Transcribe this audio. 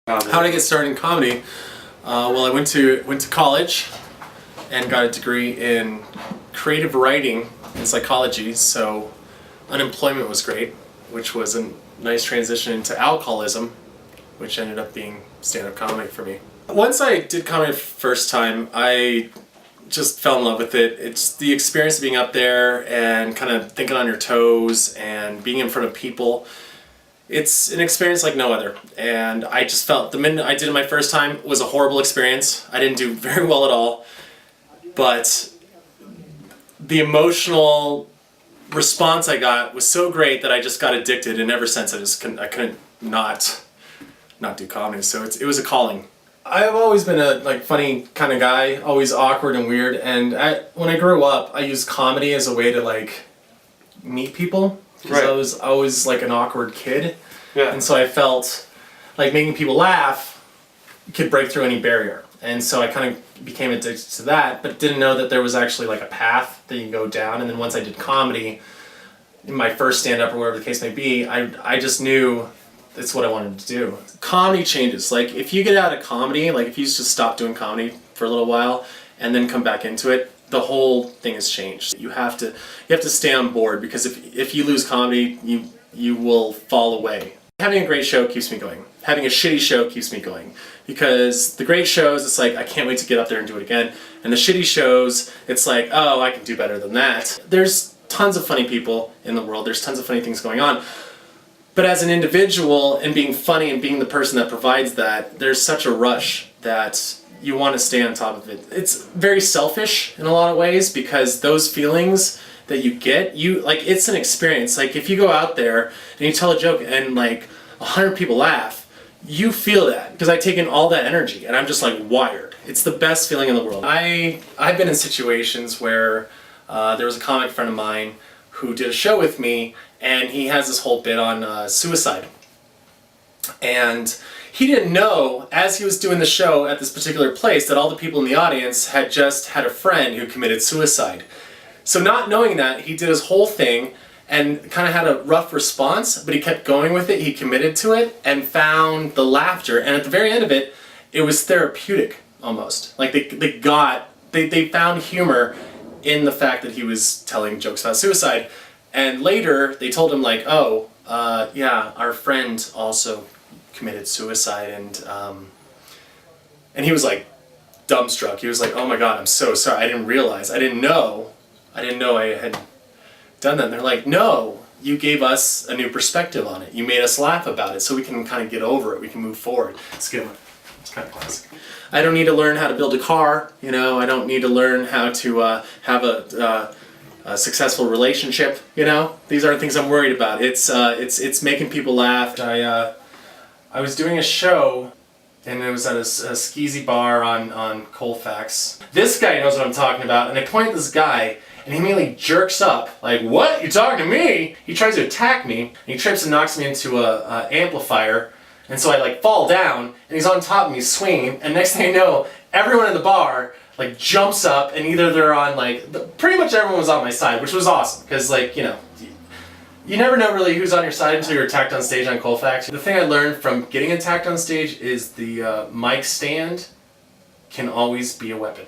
How did I get started in comedy? Well, I went to college and got a degree in creative writing and psychology, so unemployment was great, which was a nice transition into alcoholism, which ended up being stand-up comedy for me. Once I did comedy first time, I just fell in love with it. It's the experience of being up there and kind of thinking on your toes and being in front of people. It's an experience like no other, and I just felt the minute I did it my first time was a horrible experience. I didn't do very well at all, but the emotional response I got was so great that I just got addicted, and ever since I couldn't not do comedy. So it was a calling. I've always been a funny kind of guy, always awkward and weird, and when I grew up, I used comedy as a way to meet people. Because I was always an awkward kid, and so I felt like making people laugh could break through any barrier, and so I kind of became addicted to that, but didn't know that there was actually a path that you can go down. And then once I did comedy, in my first stand-up or whatever the case may be, I just knew that's what I wanted to do. Comedy changes. If you get out of comedy, if you just stop doing comedy for a little while and then come back into it, the whole thing has changed. You have to stay on board, because if you lose comedy, you will fall away. Having a great show keeps me going. Having a shitty show keeps me going, because the great shows, it's I can't wait to get up there and do it again. And the shitty shows, it's oh, I can do better than that. There's tons of funny people in the world. There's tons of funny things going on. But as an individual, and being funny and being the person that provides that, there's such a rush that you want to stay on top of it. It's very selfish in a lot of ways, because those feelings that you get, it's an experience. If you go out there and you tell a joke and 100 people laugh, you feel that, because I take in all that energy and I'm just wired. It's the best feeling in the world. I've been in situations where there was a comic friend of mine who did a show with me, and he has this whole bit on suicide. And he didn't know, as he was doing the show at this particular place, that all the people in the audience had just had a friend who committed suicide. So not knowing that, he did his whole thing and kind of had a rough response, but he kept going with it, he committed to it, and found the laughter. And at the very end of it, it was therapeutic, almost. They found humor in the fact that he was telling jokes about suicide. And later, they told him yeah, our friend also committed suicide, and he was dumbstruck. He was oh my god, I'm so sorry, I didn't know I had done that. And they're no, you gave us a new perspective on it. You made us laugh about it, so we can kind of get over it, we can move forward. It's a good one. It's kind of classic. I don't need to learn how to build a car, I don't need to learn how to have a successful relationship, These aren't things I'm worried about. It's making people laugh. I was doing a show, and it was at a skeezy bar on Colfax. This guy knows what I'm talking about, and I point at this guy, and he immediately jerks up, what? You talking to me? He tries to attack me, and he trips and knocks me into a amplifier, and so I fall down, and he's on top of me swinging, and next thing I know, everyone in the bar jumps up, and either they're on pretty much everyone was on my side, which was awesome, because you never know really who's on your side until you're attacked on stage on Colfax. The thing I learned from getting attacked on stage is the mic stand can always be a weapon.